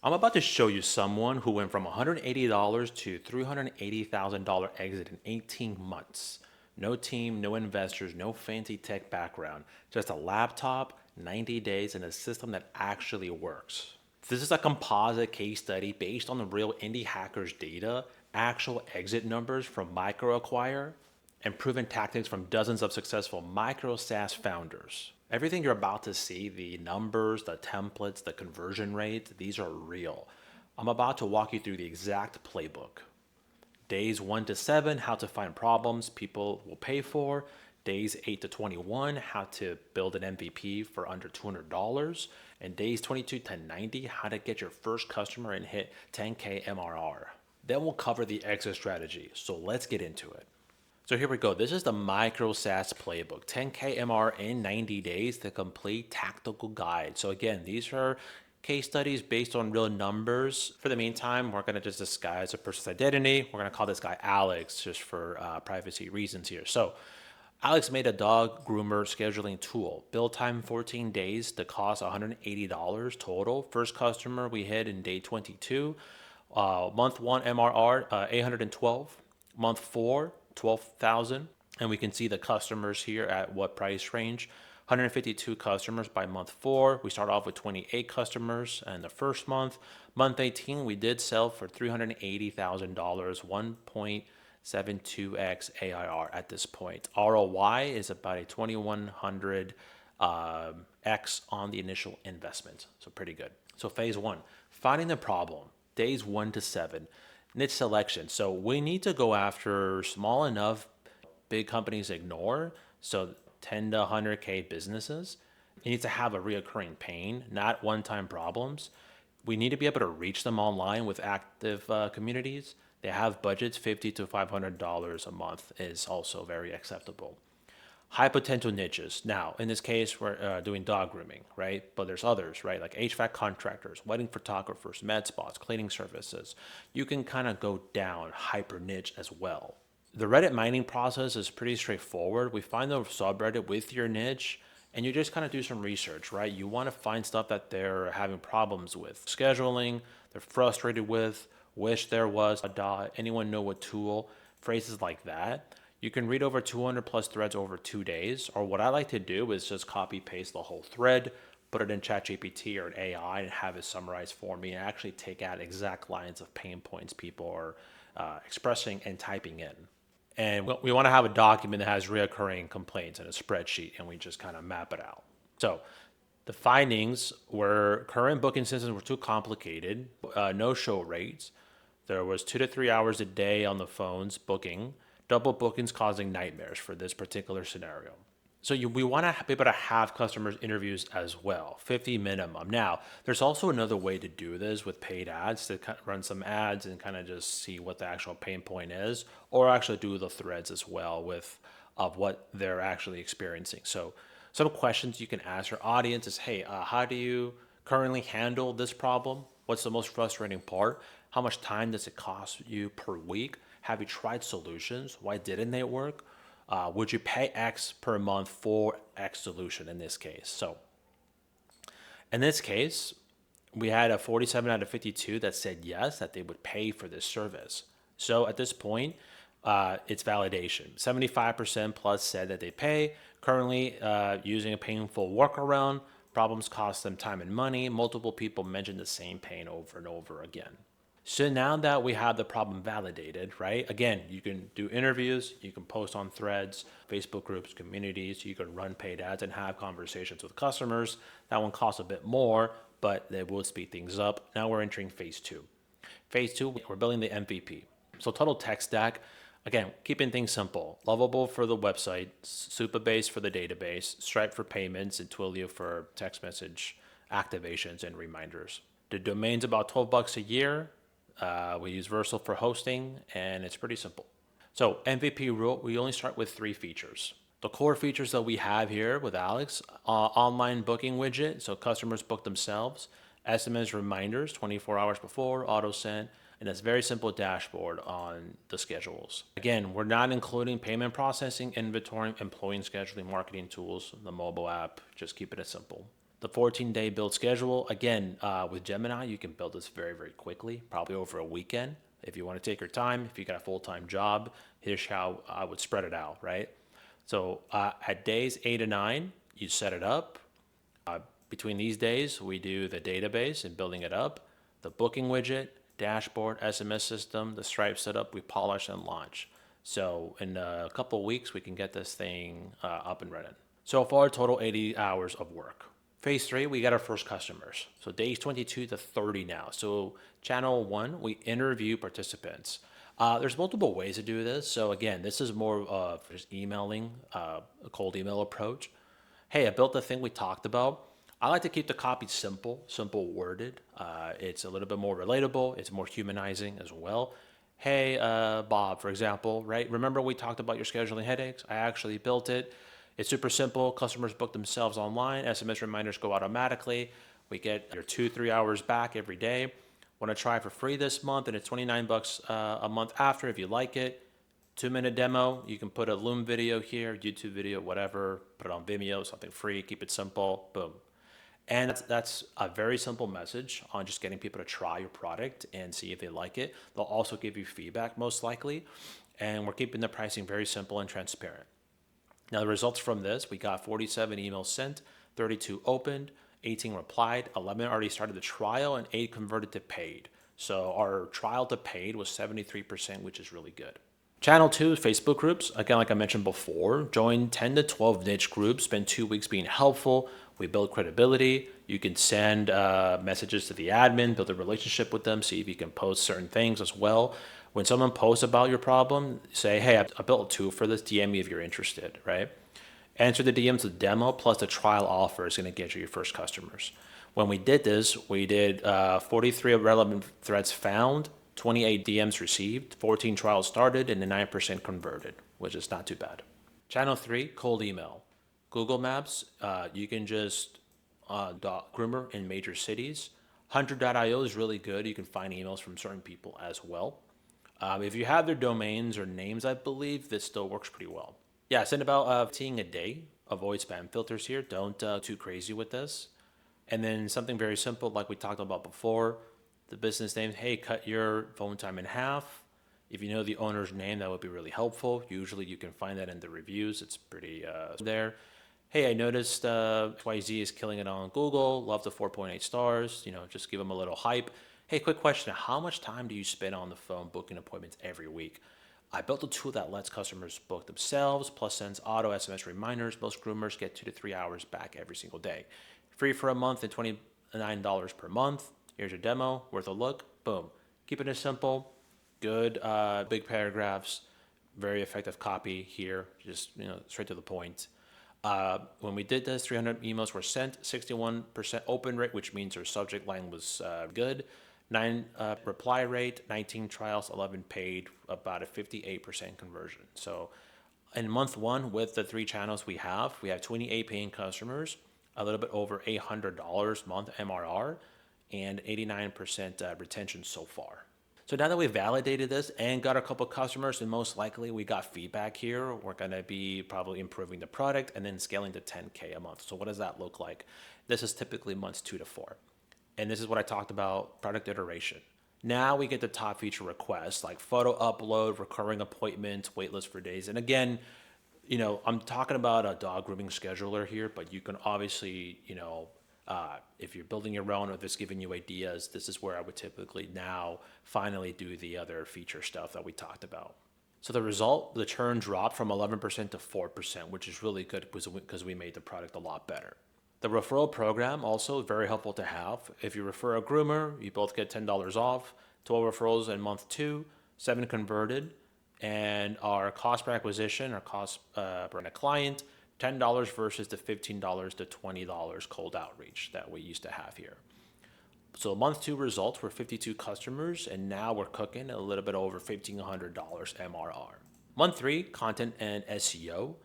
I'm about to show you someone who went from $180 to $380,000 exit in 18 months. No team, no investors, no fancy tech background, just a laptop, 90 days, and a system that actually works. This is a composite case study based on the real indie hackers data, actual exit numbers from Micro and proven tactics from dozens of successful Micro SaaS founders. Everything you're about to see, the numbers, the templates, the conversion rates, these are real. I'm about to walk you through the exact playbook. Days 1 to 7, how to find problems people will pay for. Days 8 to 21, how to build an MVP for under $200. And days 22 to 90, how to get your first customer and hit 10K MRR. Then we'll cover the exit strategy. So let's get into it. So here we go. This is the Micro SaaS playbook, 10K MR in 90 days, the complete tactical guide. So again, these are case studies based on real numbers. For the meantime, we're going to just disguise a person's identity. We're going to call this guy Alex just for privacy reasons here. So Alex made a dog groomer scheduling tool. Build time 14 days. The cost $180 total. First customer we hit in day 22. Month 1 MRR 812. Month 4 12,000. And we can see the customers here at what price range. 152 customers by month 4. We start off with 28 customers in the first month. Month 18, we did sell for $380,000, 1.72x AIR at this point. ROI is about a 2100 X on the initial investment. So pretty good. So phase 1, finding the problem. Days 1 to 7. Niche selection. So we need to go after small enough big companies ignore. So 10 to 100K businesses. You need to have a reoccurring pain, not one-time problems. We need to be able to reach them online with active communities. They have budgets. $50 to $500 a month is also very acceptable. High potential niches. Now, in this case, we're doing dog grooming, right? But there's others, right? Like HVAC contractors, wedding photographers, med spas, cleaning services. You can kind of go down hyper niche as well. The Reddit mining process is pretty straightforward. We find the subreddit with your niche and you just kind of do some research, right? You want to find stuff that they're having problems with. Scheduling, they're frustrated with, wish there was a dot, anyone know what tool, phrases like that. You can read over 200 plus threads over 2 days, or what I like to do is just copy paste the whole thread, put it in ChatGPT or an AI and have it summarized for me and actually take out exact lines of pain points people are expressing and typing in. And we want to have a document that has reoccurring complaints in a spreadsheet, and we just kind of map it out. So the findings were current booking systems were too complicated, no show rates. There was 2 to 3 hours a day on the phones booking, double bookings causing nightmares for this particular scenario. So we want to be able to have customers interviews as well, 50 minimum. Now, there's also another way to do this with paid ads to run some ads and kind of just see what the actual pain point is, or actually do the threads as well with of what they're actually experiencing. So some questions you can ask your audience is, hey, how do you currently handle this problem? What's the most frustrating part? How much time does it cost you per week? Have you tried solutions? Why didn't they work? Would you pay X per month for X solution in this case? So in this case, we had a 47 out of 52 that said yes, that they would pay for this service. So at this point, it's validation. 75% plus said that they pay. Currently using a painful workaround. Problems cost them time and money. Multiple people mentioned the same pain over and over again. So now that we have the problem validated, right? Again, you can do interviews, you can post on threads, Facebook groups, communities, you can run paid ads and have conversations with customers. That one costs a bit more, but they will speed things up. Now we're entering phase 2. Phase 2, we're building the MVP. So total tech stack, again, keeping things simple. Lovable for the website, Supabase for the database, Stripe for payments, and Twilio for text message activations and reminders. The domain's about $12 a year. We use Versal for hosting, and it's pretty simple. So MVP rule, we only start with 3 features. The core features that we have here with Alex, online booking widget, so customers book themselves, SMS reminders 24 hours before, auto send, and a very simple dashboard on the schedules. Again, we're not including payment processing, inventory, employee scheduling, marketing tools, the mobile app, just keep it as simple. The 14-day build schedule, again, with Gemini, you can build this very, very quickly, probably over a weekend. If you want to take your time, if you got a full-time job, here's how I would spread it out, right? So at days 8 to 9, you set it up. Between these days, we do the database and building it up, the booking widget, dashboard, SMS system, the Stripe setup, we polish and launch. So in a couple of weeks, we can get this thing up and running. So far, total 80 hours of work. Phase 3, we got our first customers. So days 22 to 30 now. So channel 1, we interview participants. There's multiple ways to do this. So again, this is more of just emailing, a cold email approach. Hey, I built the thing we talked about. I like to keep the copy simple worded. It's a little bit more relatable. It's more humanizing as well. Hey, Bob, for example, right? Remember we talked about your scheduling headaches? I actually built it. It's super simple. Customers book themselves online. SMS reminders go automatically. We get your 2-3 hours back every day. Want to try for free this month, and it's $29 a month after if you like it. 2-minute demo. You can put a Loom video here, YouTube video, whatever. Put it on Vimeo, something free. Keep it simple. Boom. And that's a very simple message on just getting people to try your product and see if they like it. They'll also give you feedback most likely. And we're keeping the pricing very simple and transparent. Now the results from this, we got 47 emails sent, 32 opened, 18 replied, 11 already started the trial, and 8 converted to paid. So our trial to paid was 73%, which is really good. Channel 2 is Facebook groups. Again, like I mentioned before, join 10 to 12 niche groups, spend 2 weeks being helpful. We build credibility. You can send messages to the admin, build a relationship with them, see if you can post certain things as well. When someone posts about your problem, say, hey, I built a tool for this, DM me if you're interested, right? Answer the DMs with demo plus the trial offer is going to get you your first customers. When we did this, we did 43 relevant threads found, 28 DMs received, 14 trials started, and the 9% converted, which is not too bad. Channel 3, cold email. Google Maps, you can just groomer in major cities. Hunter.io is really good. You can find emails from certain people as well. If you have their domains or names, I believe this still works pretty well. Yeah, send about 15 a day. Avoid spam filters here. Don't too crazy with this. And then something very simple like we talked about before. The business name, hey, cut your phone time in half. If you know the owner's name, that would be really helpful. Usually you can find that in the reviews. It's pretty there. Hey, I noticed XYZ is killing it on Google. Love the 4.8 stars. Just give them a little hype. Hey, quick question. How much time do you spend on the phone booking appointments every week? I built a tool that lets customers book themselves, plus sends auto SMS reminders. Most groomers get 2 to 3 hours back every single day. Free for a month and $29 per month. Here's your demo, worth a look. Boom. Keeping it simple. Good, big paragraphs. Very effective copy here. Just straight to the point. When we did this, 300 emails were sent, 61% open rate, which means our subject line was good. 9 reply rate, 19 trials, 11 paid, about a 58% conversion. So in month 1, with the 3 channels we have 28 paying customers, a little bit over $800 month MRR, and 89% retention so far. So now that we've validated this and got a couple customers, and most likely we got feedback here, we're going to be probably improving the product and then scaling to 10K a month. So what does that look like? This is typically months 2 to 4. And this is what I talked about, product iteration. Now we get the top feature requests like photo upload, recurring appointments, waitlist for days. And again, I'm talking about a dog grooming scheduler here, but you can obviously, if you're building your own or if it's giving you ideas, this is where I would typically now finally do the other feature stuff that we talked about. So the result, the churn dropped from 11% to 4%, which is really good because we made the product a lot better. The referral program also very helpful to have. If you refer a groomer, you both get $10 off, 12 referrals in month 2, 7 converted, and our cost per acquisition, our cost per a client, $10 versus the $15 to $20 cold outreach that we used to have here. So month 2 results were 52 customers, and now we're cooking a little bit over $1,500 MRR. Month 3, content and SEO.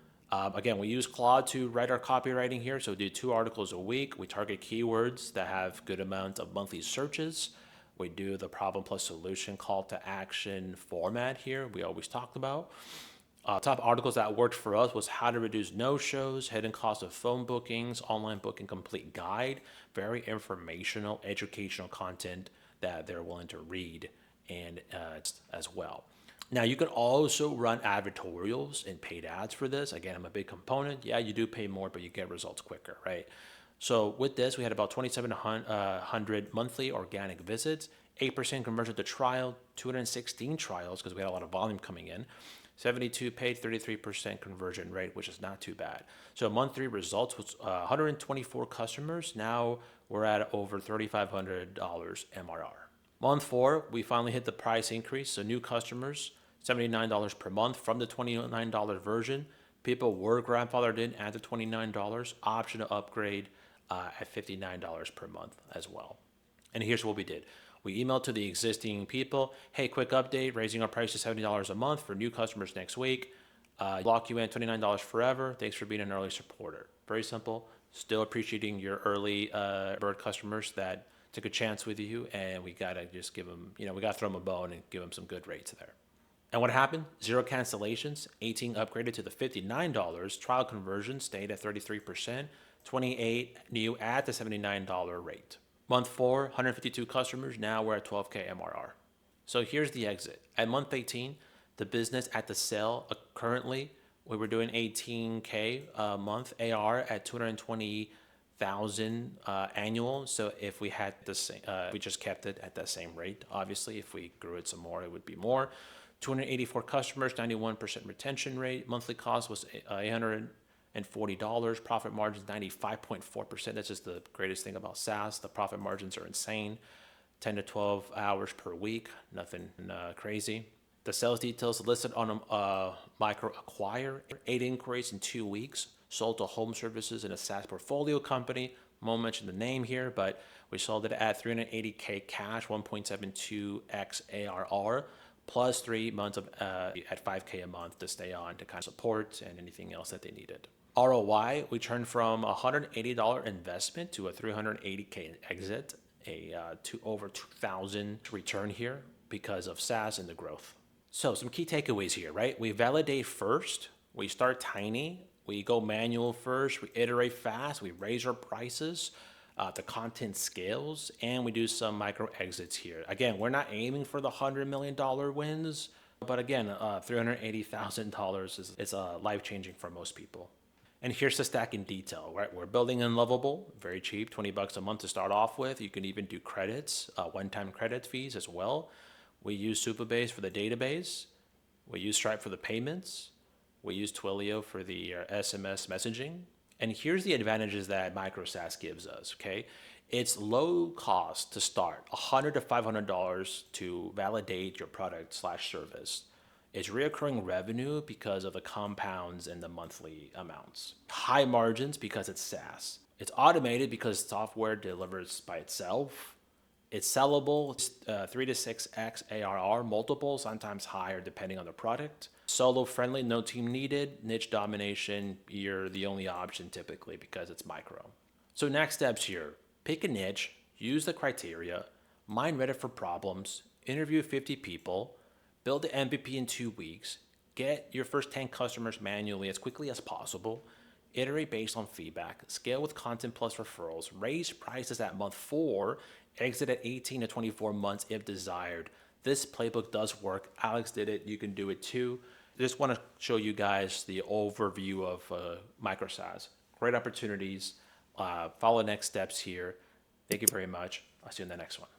Again, we use Claude to write our copywriting here. So we do 2 articles a week. We target keywords that have good amount of monthly searches. We do the problem plus solution call to action format here we always talked about. Top articles that worked for us was how to reduce no-shows, hidden cost of phone bookings, online booking complete guide, very informational, educational content that they're willing to read and as well. Now you can also run advertorials and paid ads for this. Again, I'm a big component. Yeah, you do pay more, but you get results quicker, right? So with this, we had about 2,700 monthly organic visits, 8% conversion to trial, 216 trials because we had a lot of volume coming in, 72 paid, 33% conversion rate, which is not too bad. So month 3 results was 124 customers. Now we're at over $3,500 MRR. Month 4, we finally hit the price increase. So new customers, $79 per month from the $29 version. People were grandfathered in at the $29, option to upgrade at $59 per month as well. And here's what we did. We emailed to the existing people, hey, quick update, raising our price to $70 a month for new customers next week. Lock you in $29 forever. Thanks for being an early supporter. Very simple. Still appreciating your early bird customers that took a chance with you, and we gotta just give them, we gotta throw them a bone and give them some good rates there. And what happened? 0 cancellations, 18 upgraded to the $59, trial conversion stayed at 33%, 28 new at the $79 rate. Month 4, 152 customers, now we're at 12K MRR. So here's the exit. At month 18, the business at the sale, currently, we were doing 18K a month AR at 220,000 annual. So if we had the same, we just kept it at that same rate. Obviously, if we grew it some more, it would be more. 284 customers, 91% retention rate. Monthly cost was $840. Profit margins 95.4%. That's just the greatest thing about SaaS. The profit margins are insane. 10 to 12 hours per week. Nothing crazy. The sales details listed on Micro Acquire. 8 inquiries in 2 weeks. Sold to home services in a SaaS portfolio company. Won't mention the name here, but we sold it at $380K cash, 1.72x ARR, plus 3 months of at $5K a month to stay on to kind of support and anything else that they needed. ROI, we turned from a $180 investment to a $380K exit, to over 2,000 return here because of SaaS and the growth. So some key takeaways here, right? We validate first, we start tiny, we go manual first, we iterate fast, we raise our prices, the content scales, and we do some micro exits here. Again, we're not aiming for the $100 million wins, but again, $380,000 is life-changing for most people. And here's the stack in detail, right? We're building Unlovable, very cheap, $20 a month to start off with. You can even do credits, one-time credit fees as well. We use Supabase for the database. We use Stripe for the payments. We use Twilio for the SMS messaging. And here's the advantages that Micro SaaS gives us, okay? It's low cost to start, $100 to $500 to validate your product/service. It's reoccurring revenue because of the compounds and the monthly amounts. High margins because it's SaaS. It's automated because software delivers by itself. It's sellable, 3 to 6x ARR, multiple, sometimes higher depending on the product. Solo friendly, no team needed. Niche domination, you're the only option typically because it's micro. So next steps here, pick a niche, use the criteria, mine Reddit for problems, interview 50 people, build the MVP in 2 weeks, get your first 10 customers manually as quickly as possible, iterate based on feedback, scale with content plus referrals, raise prices at month 4, exit at 18 to 24 months if desired. This playbook does work. Alex did it. You can do it too. I just want to show you guys the overview of Micro SaaS. Great opportunities. Follow next steps here. Thank you very much. I'll see you in the next one.